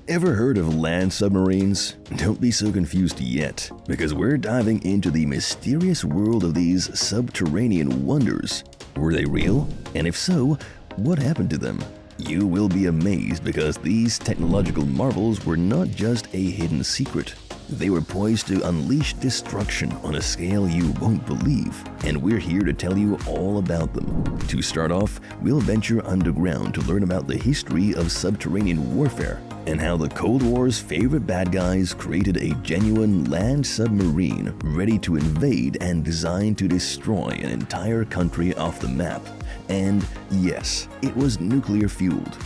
Ever heard of land submarines? Don't be so confused yet, because we're diving into the mysterious world of these subterranean wonders. Were they real? And if so, what happened to them? You will be amazed because these technological marvels were not just a hidden secret. They were poised to unleash destruction on a scale you won't believe, and we're here to tell you all about them. To start off, we'll venture underground to learn about the history of subterranean warfare and how the Cold War's favorite bad guys created a genuine land submarine ready to invade and designed to destroy an entire country off the map. And yes, it was nuclear-fueled.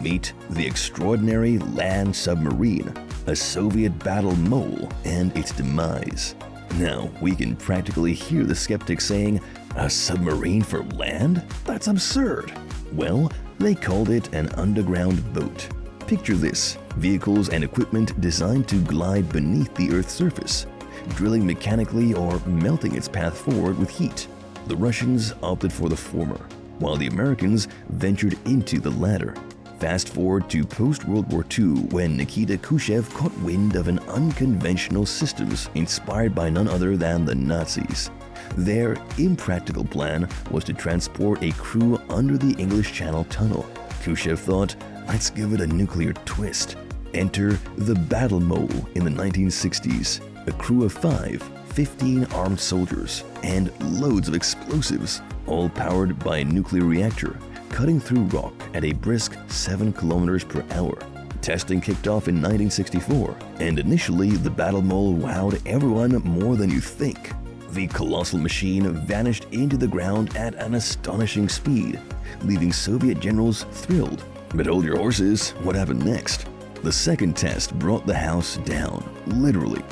Meet the extraordinary land submarine, a Soviet battle mole, and its demise. Now, we can practically hear the skeptics saying, "A submarine for land? That's absurd." Well, they called it an underground boat. Picture this: vehicles and equipment designed to glide beneath the Earth's surface, drilling mechanically or melting its path forward with heat. The Russians opted for the former, while the Americans ventured into the latter. Fast forward to post-World War II, when Nikita Khrushchev caught wind of an unconventional systems inspired by none other than the Nazis. Their impractical plan was to transport a crew under the English Channel Tunnel. Khrushchev thought, let's give it a nuclear twist. Enter the Battle Mole in the 1960s, a crew of 15 armed soldiers, and loads of explosives, all powered by a nuclear reactor, cutting through rock at a brisk 7 kilometers per hour. Testing kicked off in 1964, and initially the Battle Mole wowed everyone more than you think. The colossal machine vanished into the ground at an astonishing speed, leaving Soviet generals thrilled. But hold your horses, what happened next? The second test brought the house down, literally.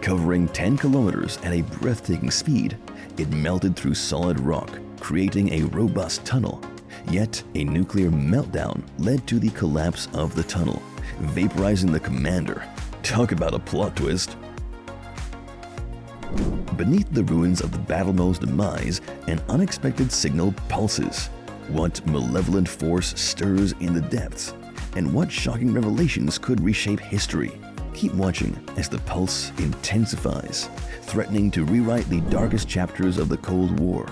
Covering 10 kilometers at a breathtaking speed, it melted through solid rock, creating a robust tunnel. Yet, a nuclear meltdown led to the collapse of the tunnel, vaporizing the commander. Talk about a plot twist. Beneath the ruins of the Battle Mole's demise, an unexpected signal pulses. What malevolent force stirs in the depths? And what shocking revelations could reshape history? Keep watching as the pulse intensifies, threatening to rewrite the darkest chapters of the Cold War.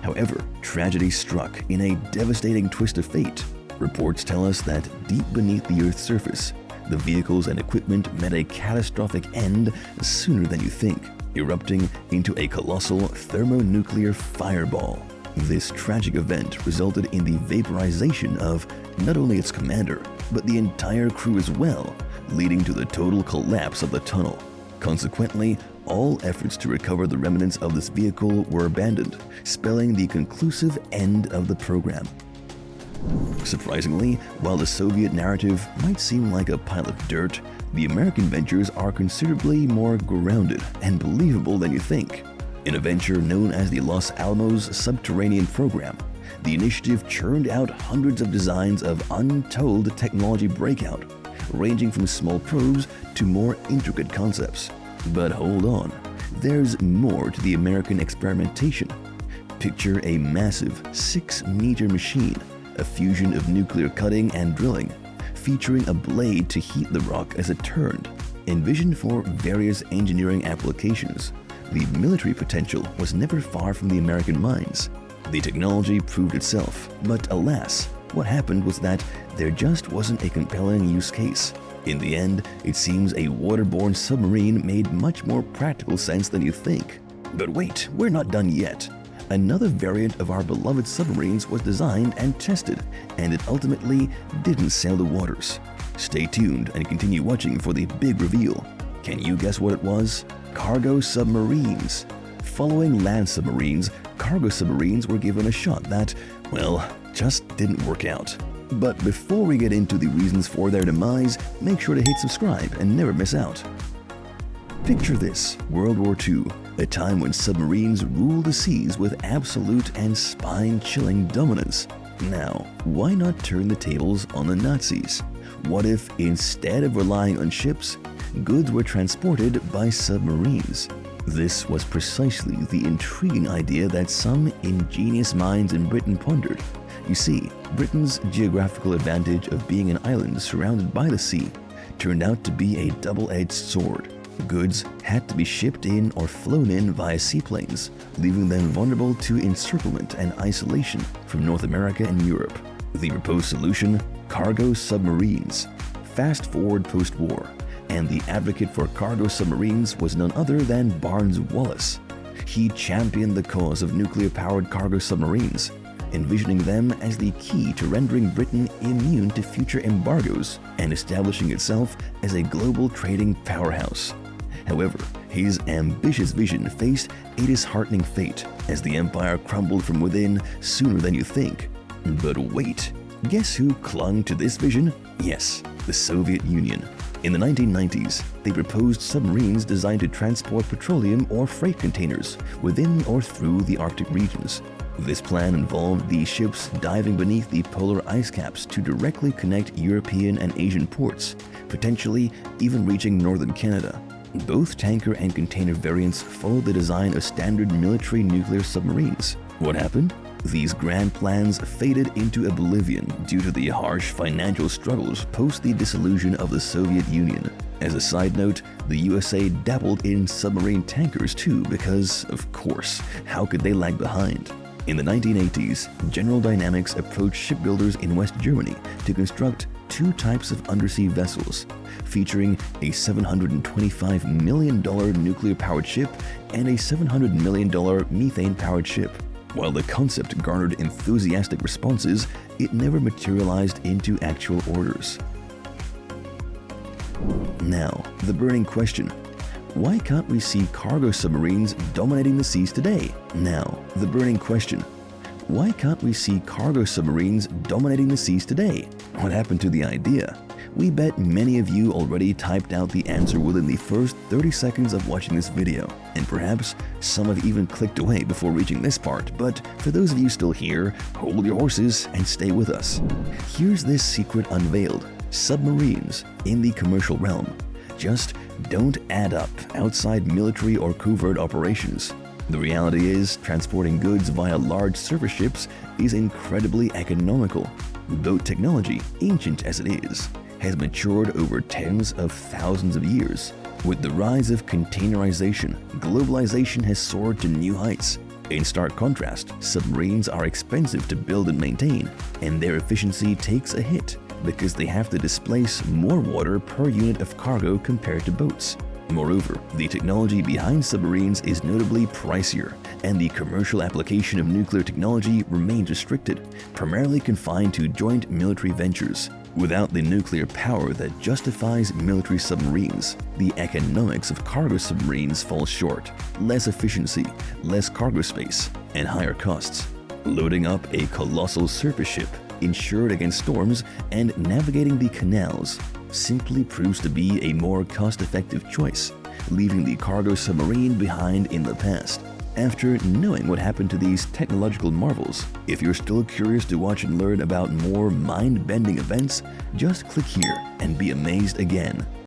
However, tragedy struck in a devastating twist of fate. Reports tell us that deep beneath the Earth's surface, the vehicles and equipment met a catastrophic end sooner than you think, erupting into a colossal thermonuclear fireball. This tragic event resulted in the vaporization of not only its commander, but the entire crew as well, leading to the total collapse of the tunnel. Consequently, all efforts to recover the remnants of this vehicle were abandoned, spelling the conclusive end of the program. Surprisingly, while the Soviet narrative might seem like a pile of dirt, the American ventures are considerably more grounded and believable than you think. In a venture known as the Los Alamos Subterranean Program, the initiative churned out hundreds of designs of untold technology breakout, ranging from small probes to more intricate concepts. But hold on, there's more to the American experimentation. Picture a massive 6-meter machine, a fusion of nuclear cutting and drilling, featuring a blade to heat the rock as it turned. Envisioned for various engineering applications, the military potential was never far from the American minds. The technology proved itself, but alas, what happened was that there just wasn't a compelling use case. In the end, it seems a waterborne submarine made much more practical sense than you think. But wait, we're not done yet. Another variant of our beloved submarines was designed and tested, and it ultimately didn't sail the waters. Stay tuned and continue watching for the big reveal. Can you guess what it was? Cargo submarines. Following land submarines, cargo submarines were given a shot that, well, just didn't work out. But before we get into the reasons for their demise, make sure to hit subscribe and never miss out. Picture this: World War II, a time when submarines ruled the seas with absolute and spine-chilling dominance. Now, why not turn the tables on the Nazis? What if, instead of relying on ships, goods were transported by submarines? This was precisely the intriguing idea that some ingenious minds in Britain pondered. You see, Britain's geographical advantage of being an island surrounded by the sea turned out to be a double-edged sword. Goods had to be shipped in or flown in via seaplanes, leaving them vulnerable to encirclement and isolation from North America and Europe. The proposed solution? Cargo submarines. Fast forward post-war, and the advocate for cargo submarines was none other than Barnes Wallis. He championed the cause of nuclear-powered cargo submarines, envisioning them as the key to rendering Britain immune to future embargoes and establishing itself as a global trading powerhouse. However, his ambitious vision faced a disheartening fate as the empire crumbled from within sooner than you think. But wait, guess who clung to this vision? Yes, the Soviet Union. In the 1990s, they proposed submarines designed to transport petroleum or freight containers within or through the Arctic regions. This plan involved these ships diving beneath the polar ice caps to directly connect European and Asian ports, potentially even reaching northern Canada. Both tanker and container variants followed the design of standard military nuclear submarines. What happened? These grand plans faded into oblivion due to the harsh financial struggles post the dissolution of the Soviet Union. As a side note, the USA dabbled in submarine tankers too because, of course, how could they lag behind? In the 1980s, General Dynamics approached shipbuilders in West Germany to construct two types of undersea vessels, featuring a $725 million nuclear-powered ship and a $700 million methane-powered ship. While the concept garnered enthusiastic responses, it never materialized into actual orders. Now, the burning question. Why can't we see cargo submarines dominating the seas today? Now, the burning question. Why can't we see cargo submarines dominating the seas today? What happened to the idea? We bet many of you already typed out the answer within the first 30 seconds of watching this video, and perhaps some have even clicked away before reaching this part, but for those of you still here, hold your horses and stay with us. Here's this secret unveiled. Submarines in the commercial realm just don't add up outside military or covert operations. The reality is, transporting goods via large surface ships is incredibly economical. Boat technology, ancient as it is, has matured over tens of thousands of years. With the rise of containerization, globalization has soared to new heights. In stark contrast, submarines are expensive to build and maintain, and their efficiency takes a hit because they have to displace more water per unit of cargo compared to boats. Moreover, the technology behind submarines is notably pricier, and the commercial application of nuclear technology remains restricted, primarily confined to joint military ventures. Without the nuclear power that justifies military submarines, the economics of cargo submarines fall short. Less efficiency, less cargo space, and higher costs. Loading up a colossal surface ship, insured against storms, and navigating the canals simply proves to be a more cost-effective choice, leaving the cargo submarine behind in the past. After knowing what happened to these technological marvels, if you're still curious to watch and learn about more mind-bending events, just click here and be amazed again.